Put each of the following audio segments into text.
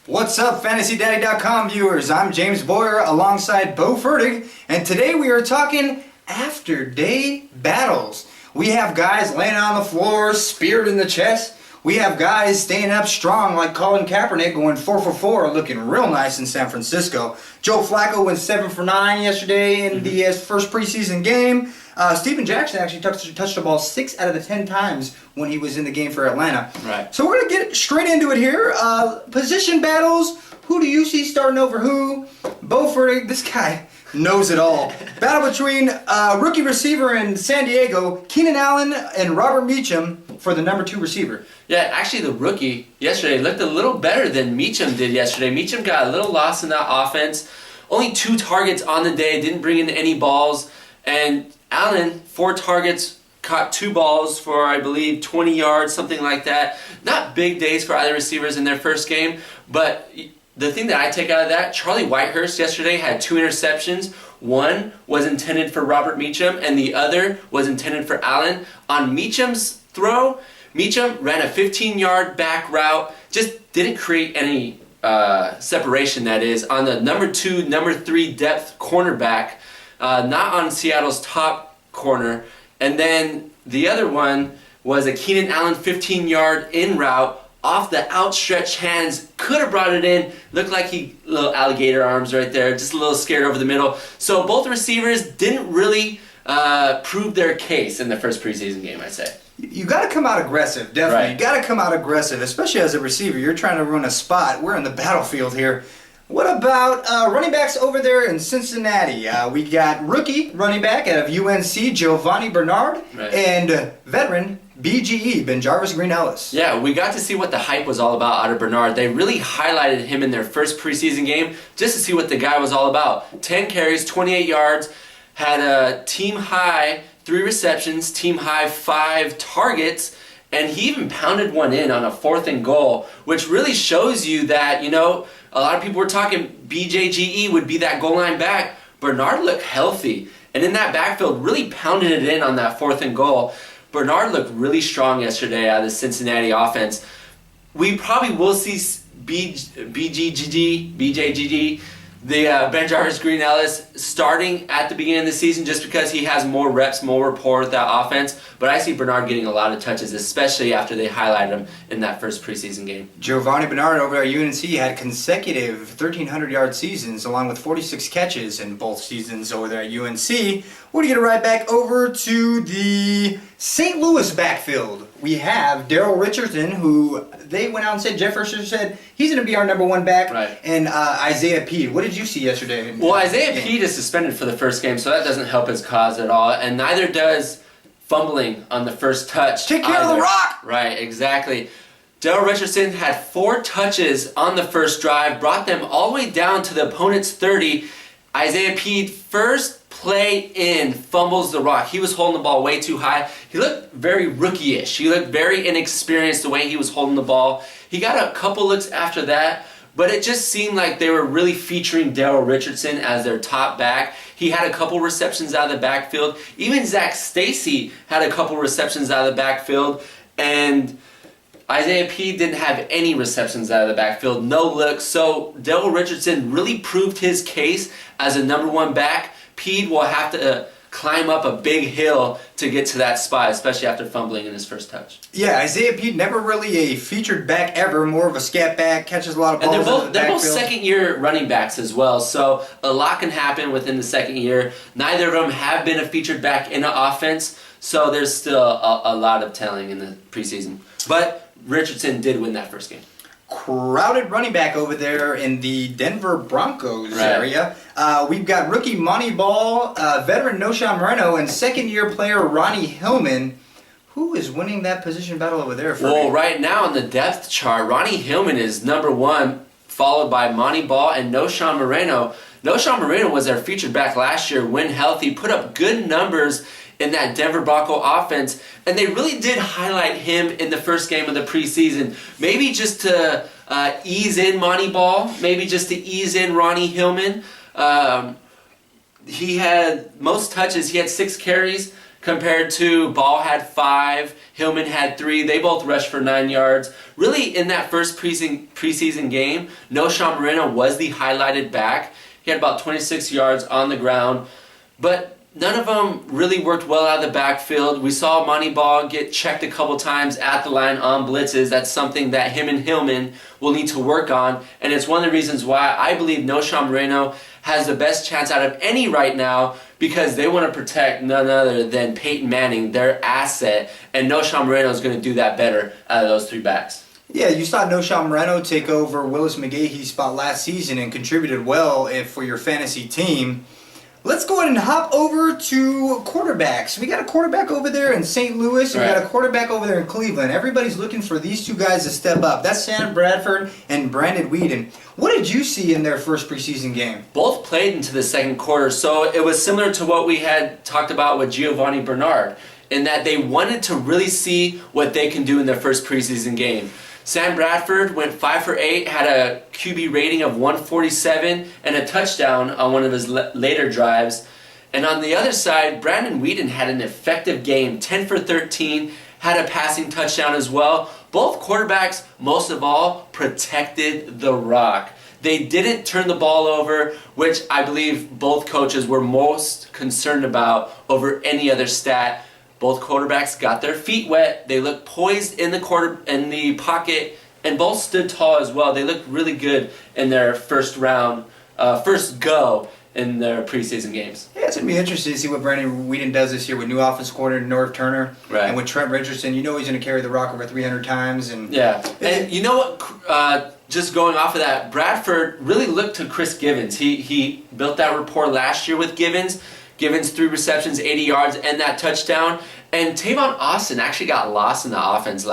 What's up, FantasyDaddy.com viewers? I'm James Bowe alongside Bowe Fertig, and today we are talking after-day battles. We have guys laying on the floor, speared in the chest. We have guys staying up strong like Colin Kaepernick going 4 for 4, looking real nice in San Francisco. Joe Flacco went 7 for 9 yesterday in the first preseason game. Steven Jackson actually touched the ball 6 out of the 10 times when he was in the game for Atlanta. Right. So we're going to get straight into it here. Position battles. Who do you see starting over who? Bowe Fertig, this guy knows it all. Battle between rookie receiver in San Diego, Keenan Allen and Robert Meacham for the number 2 receiver. Yeah, actually the rookie yesterday looked a little better than Meacham did yesterday. Meacham got a little lost in that offense. Only 2 targets on the day, didn't bring in any balls. And Allen, 4 targets, caught 2 balls for, I believe, 20 yards, something like that. Not big days for either receivers in their first game, but the thing that I take out of that, Charlie Whitehurst yesterday had 2 interceptions. One was intended for Robert Meacham, and the other was intended for Allen. On Meacham's throw, Meacham ran a 15-yard back route, just didn't create any separation, that is, on the number 2, number 3 depth cornerback, not on Seattle's top corner. And then the other one was a Keenan Allen 15-yard in route off the outstretched hands, could have brought it in, looked like little alligator arms right there, just a little scared over the middle. So both receivers didn't really prove their case in the first preseason game, I'd say. You got to come out aggressive, definitely. Right. You got to come out aggressive, especially as a receiver. You're trying to run a spot. We're in the battlefield here. What about running backs over there in Cincinnati? We got rookie running back out of UNC, Giovanni Bernard, right, and veteran BGE, Ben-Jarvis Green-Ellis. Yeah, we got to see what the hype was all about out of Bernard. They really highlighted him in their first preseason game just to see what the guy was all about. 10 carries, 28 yards, had a team-high 3 receptions, team-high 5 targets, and he even pounded one in on a 4th and goal, which really shows you that, you know, a lot of people were talking BJGE would be that goal line back. Bernard looked healthy, and in that backfield really pounded it in on that 4th and goal. Bernard looked really strong yesterday out of the Cincinnati offense. We probably will see BJGG, the Ben-Jarvis Green-Ellis starting at the beginning of the season just because he has more reps, more rapport with that offense. But I see Bernard getting a lot of touches, especially after they highlighted him in that first preseason game. Giovanni Bernard over at UNC had consecutive 1,300-yard seasons along with 46 catches in both seasons over there at UNC. We're going to get right back over to the St. Louis backfield. We have Daryl Richardson, who they went out and said, Jeff Fisher said, he's going to be our number 1 back. Right. And Isaiah Peed. What did you see yesterday? Well, Isaiah Peed is suspended for the first game, so that doesn't help his cause at all. And neither does fumbling on the first touch. Take care of the rock! Right, exactly. Daryl Richardson had 4 touches on the first drive, brought them all the way down to the opponent's 30. Isaiah Peed, first play in, fumbles the rock. He was holding the ball way too high. He looked very rookie-ish. He looked very inexperienced the way he was holding the ball. He got a couple looks after that, but it just seemed like they were really featuring Daryl Richardson as their top back. He had a couple receptions out of the backfield. Even Zach Stacy had a couple receptions out of the backfield, and Isaiah Peed didn't have any receptions out of the backfield, no looks. So Daryl Richardson really proved his case as a number 1 back. Peed will have to climb up a big hill to get to that spot, especially after fumbling in his first touch. Yeah, Isaiah Peed, never really a featured back ever, more of a scat back, catches a lot of balls. And they're both second-year running backs as well, so a lot can happen within the second year. Neither of them have been a featured back in an offense, so there's still a lot of telling in the preseason. But Richardson did win that first game. Crowded running back over there in the Denver Broncos Right. area. We've got rookie Monty Ball, veteran Noshawn Moreno, and second-year player Ronnie Hillman. Who is winning that position battle over there? Well, right now on the depth chart, Ronnie Hillman is number 1, followed by Monty Ball and Noshawn Moreno. Noshawn Moreno was our featured back last year, when healthy, put up good numbers in that Denver Bronco offense, and they really did highlight him in the first game of the preseason. Maybe just to ease in Monty Ball, maybe just to ease in Ronnie Hillman. He had most touches. He had 6 carries, compared to Ball had 5, Hillman had 3. They both rushed for 9 yards. Really, in that first preseason game, Noshawn Moreno was the highlighted back. He had about 26 yards on the ground, but none of them really worked well out of the backfield. We saw Monty Ball get checked a couple times at the line on blitzes. That's something that him and Hillman will need to work on, and it's one of the reasons why I believe Noshawn Moreno has the best chance out of any right now, because they want to protect none other than Peyton Manning, their asset, and Noshawn Moreno is going to do that better out of those 3 backs. Yeah, you saw Noshawn Moreno take over Willis McGahee's spot last season and contributed well for your fantasy team. Let's go ahead and hop over to quarterbacks. We got a quarterback over there in St. Louis, and we got a quarterback over there in Cleveland. Everybody's looking for these 2 guys to step up. That's Sam Bradford and Brandon Weeden. What did you see in their first preseason game? Both played into the second quarter, so it was similar to what we had talked about with Giovanni Bernard, in that they wanted to really see what they can do in their first preseason game. Sam Bradford went 5 for 8, had a QB rating of 147 and a touchdown on one of his later drives. And on the other side, Brandon Weeden had an effective game, 10 for 13, had a passing touchdown as well. Both quarterbacks, most of all, protected the rock. They didn't turn the ball over, which I believe both coaches were most concerned about over any other stat. Both quarterbacks got their feet wet. They looked poised in the pocket, and both stood tall as well. They looked really good in their first go in their preseason games. Yeah, it's going to be interesting to see what Brandon Weeden does this year with new offense coordinator Norv Turner. Right. And with Trent Richardson. You know he's going to carry the rock over 300 times. Yeah. And you know what? Just going off of that, Bradford really looked to Chris Givens. He built that rapport last year with Givens. Givens 3 receptions, 80 yards, and that touchdown. And Tavon Austin actually got lost in the offense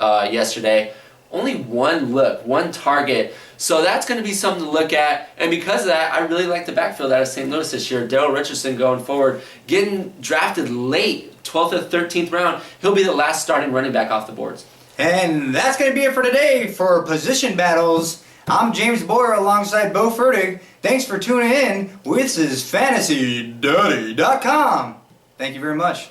yesterday. Only 1 look, 1 target. So that's going to be something to look at. And because of that, I really like the backfield out of St. Louis this year. Daryl Richardson going forward, getting drafted late, 12th or 13th round. He'll be the last starting running back off the boards. And that's going to be it for today for Position Battles. I'm James Boyer alongside Bowe Fertig. Thanks for tuning in. This is FantasyDaddy.com. Thank you very much.